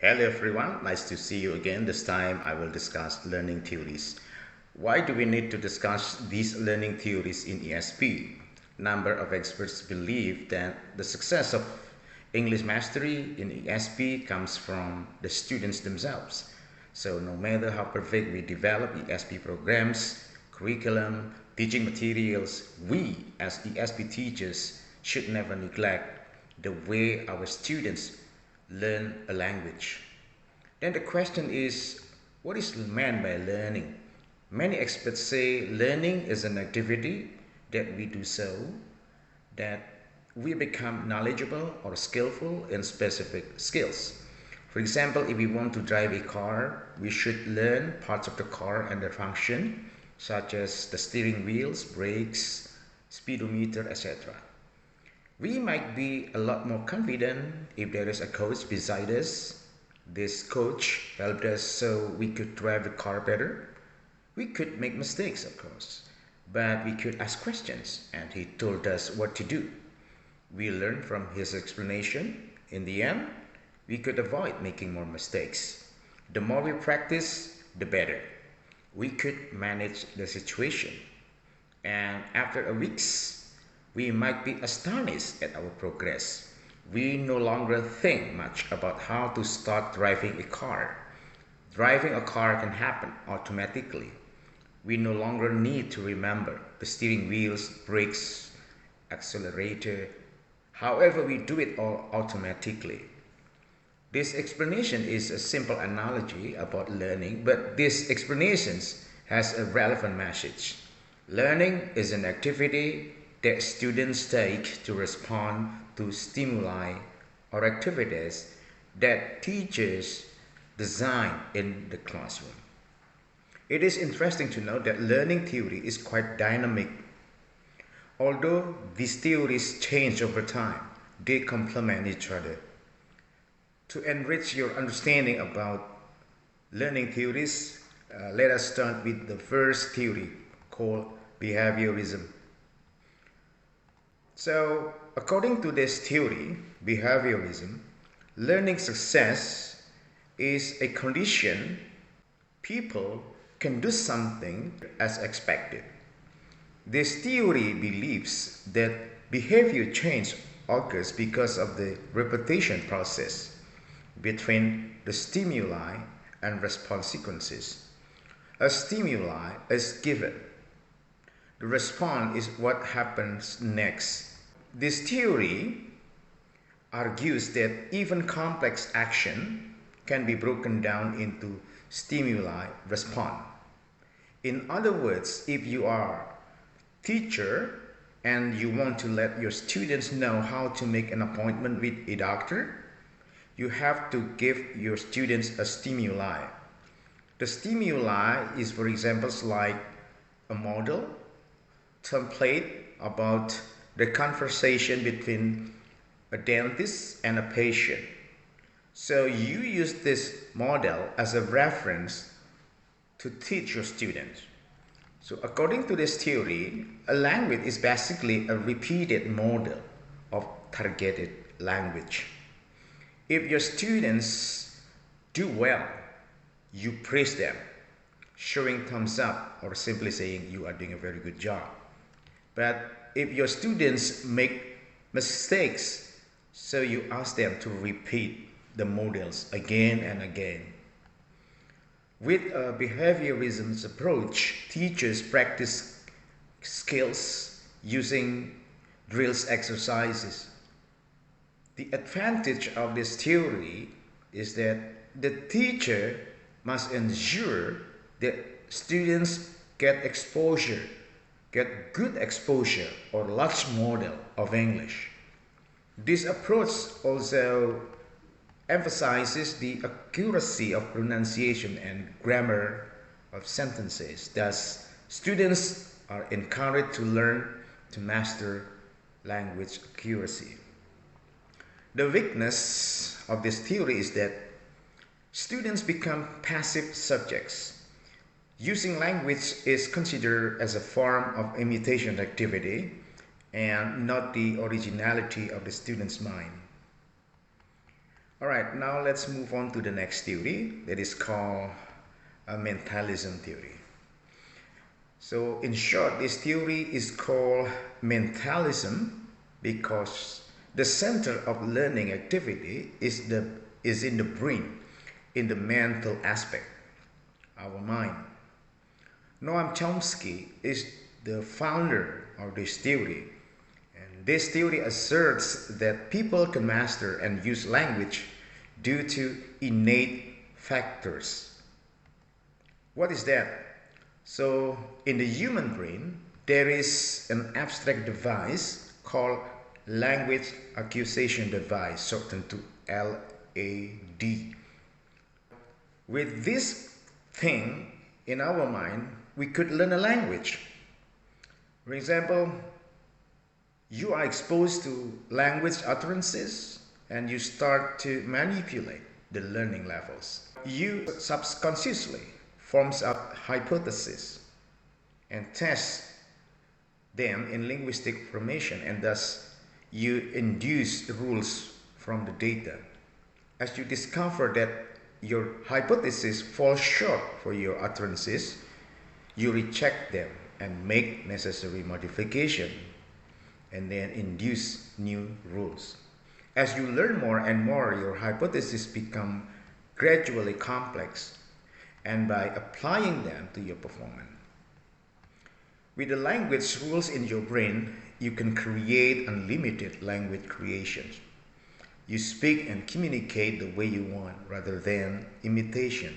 Hello everyone, nice to see you again. This time I will discuss learning theories. Why do we need to discuss these learning theories in ESP? Number of experts believe that the success of English mastery in ESP comes from the students themselves. So no matter how perfect we develop ESP programs, curriculum, teaching materials, we as ESP teachers should never neglect the way our students learn a language. Then the question is, what is meant by learning? Many experts say learning is an activity that we do so that we become knowledgeable or skillful in specific skills. For example, if we want to drive a car, we should learn parts of the car and their function, such as the steering wheels, brakes, speedometer, etc. We might be a lot more confident if there is a coach beside us. This coach helped us so we could drive the car better. We could make mistakes, of course, but we could ask questions and he told us what to do. We learned from his explanation. In the end, we could avoid making more mistakes. The more we practice, the better. We could manage the situation. And after a week's we might be astonished at our progress. We no longer think much about how to start driving a car. Driving a car can happen automatically. We no longer need to remember the steering wheels, brakes, accelerator. However, we do it all automatically. This explanation is a simple analogy about learning, but this explanation has a relevant message. Learning is an activity that students take to respond to stimuli or activities that teachers design in the classroom. It is interesting to note that learning theory is quite dynamic. Although these theories change over time, they complement each other. To enrich your understanding about learning theories, let us start with the first theory called behaviorism. So, according to this theory, behaviorism, learning success is a condition people can do something as expected. This theory believes that behavior change occurs because of the repetition process between the stimuli and response sequences. A stimuli is given. The response is what happens next. This theory argues that even complex action can be broken down into stimuli response. In other words, if you are a teacher and you want to let your students know how to make an appointment with a doctor, you have to give your students a stimuli. The stimuli is, for example, like a model, template about the conversation between a dentist and a patient. So you use this model as a reference to teach your students. So according to this theory, a language is basically a repeated model of targeted language. If your students do well, you praise them, showing thumbs up or simply saying you are doing a very good job. But if your students make mistakes, so you ask them to repeat the models again and again. With a behaviorism approach, teachers practice skills using drills exercises. The advantage of this theory is that the teacher must ensure that students get good exposure or large model of English. This approach also emphasizes the accuracy of pronunciation and grammar of sentences. Thus, students are encouraged to learn to master language accuracy. The weakness of this theory is that students become passive subjects. Using language is considered as a form of imitation activity – and not the originality of the student's mind. All right, now let's move on to the next theory that is called a mentalism theory. So in short, this theory is called mentalism because the center of learning activity is in the brain, in the mental aspect, our mind. Noam Chomsky is the founder of this theory, and this theory asserts that people can master and use language due to innate factors. What is that? So, in the human brain, there is an abstract device called language acquisition device, shortened to LAD. With this thing in our mind, we could learn a language. For example, you are exposed to language utterances and you start to manipulate the learning levels. You subconsciously forms up hypotheses and tests them in linguistic formation, and thus you induce rules from the data. As you discover that your hypothesis falls short for your utterances, you reject them and make necessary modification and then induce new rules. As you learn more and more, your hypotheses become gradually complex, and by applying them to your performance. With the language rules in your brain, you can create unlimited language creations. You speak and communicate the way you want rather than imitation.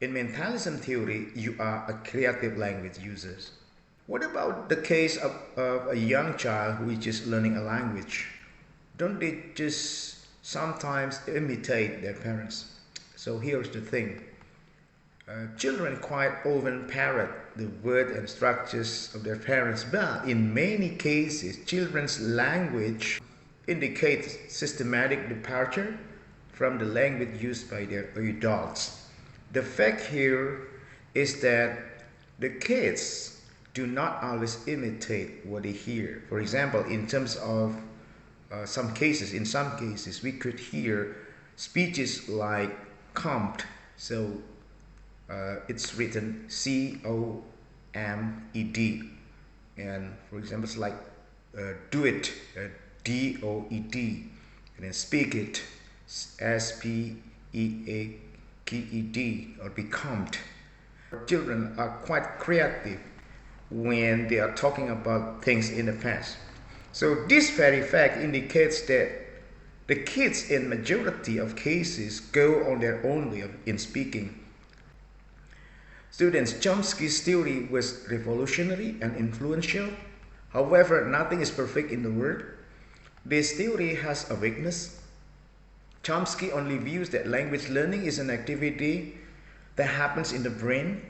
In mentalism theory, you are a creative language user. What about the case of a young child who is just learning a language? Don't they just sometimes imitate their parents? So here's the thing. Children quite often parrot the words and structures of their parents, but in many cases, children's language indicates systematic departure from the language used by their adults. The fact here is that the kids do not always imitate what they hear. For example, in terms of in some cases, we could hear speeches like "comped," so it's written COMED, and for example, it's like do it, DOED, and then speak it, SPEAKED, or become. Children are quite creative when they are talking about things in the past. So this very fact indicates that the kids in majority of cases go on their own way in speaking. Students, Chomsky's theory was revolutionary and influential. However, nothing is perfect in the world. This theory has a weakness. Chomsky only views that language learning is an activity that happens in the brain.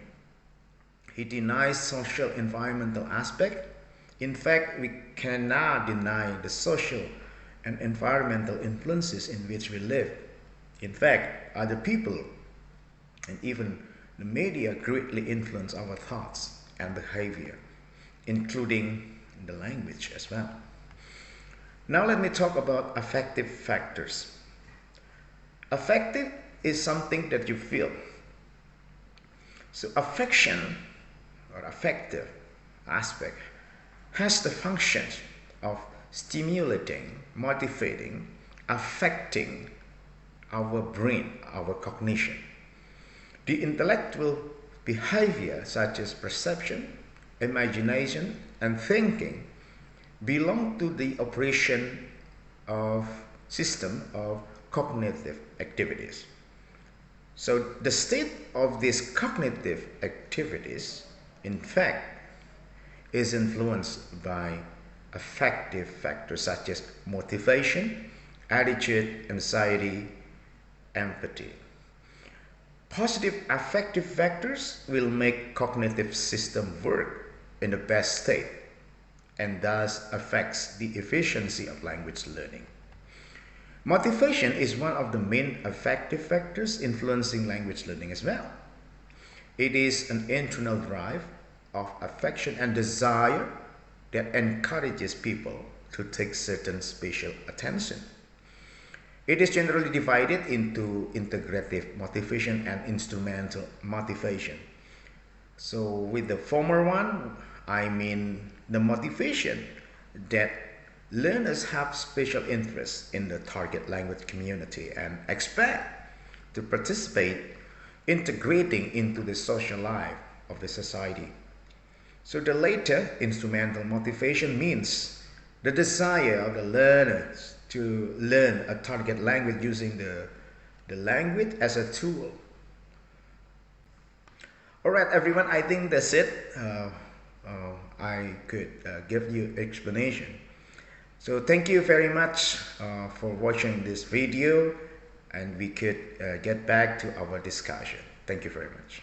He denies social environmental aspect. In fact, we cannot deny the social and environmental influences in which we live. In fact, other people and even the media greatly influence our thoughts and behavior, including the language as well. Now let me talk about affective factors. Affective is something that you feel. So affection or affective aspect has the function of stimulating, motivating, affecting our brain, our cognition. The intellectual behavior such as perception, imagination, and thinking belong to the operation of system of cognitive activities. So the state of these cognitive activities, in fact, is influenced by affective factors such as motivation, attitude, anxiety, empathy. Positive affective factors will make cognitive system work in the best state and thus affects the efficiency of language learning. Motivation is one of the main affective factors influencing language learning as well. It is an internal drive of affection and desire that encourages people to take certain special attention. It is generally divided into integrative motivation and instrumental motivation. So with the former one, I mean the motivation that learners have special interest in the target language community and expect to participate, integrating into the social life of the society. So the later, instrumental motivation, means the desire of the learners to learn a target language using the language as a tool. Alright everyone, I think that's it. I could give you explanation. So thank you very much for watching this video, and we could get back to our discussion. Thank you very much.